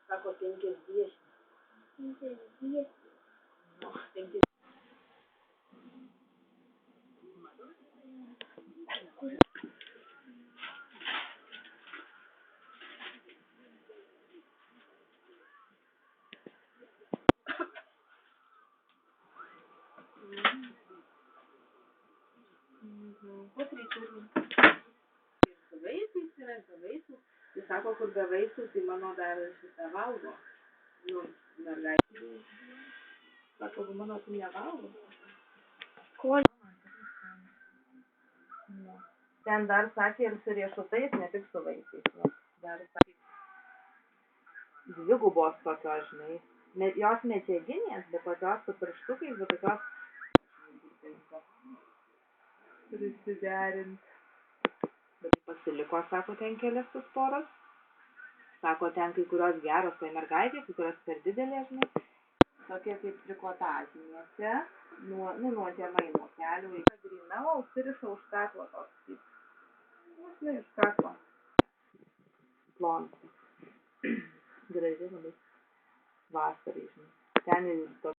Sako 50. 50. Nu, 50. Pusryčių. Vaisiais yra, be vaisių. Tai sako, kur be vaisių, tai mano dar šitą valgo. Nu, mergaitė. Sako, mano tu nevalgo. Ko? Nu. Ten dar sakė ir su riešutais, ne tik su vaisiais. Nu. Dar sakė. Dvigubos tokios, žinai. Jos medžiaginės, bet tokios su pirštukais, bet tokios prisiderint. Bet pasiliko, sako, ten kelias tos poros. Sako, ten kai kurios geros, tai mergaitė, kai kurios per didelė, žinai. Tokie kaip trikotažinėse, nuo žemai nuo kelių. Grina, o užsiriša už kaklo toks. Nu, žinai, už kaklo. Plonas. Graži labai. Vasarai, žinai. Ten ir toks.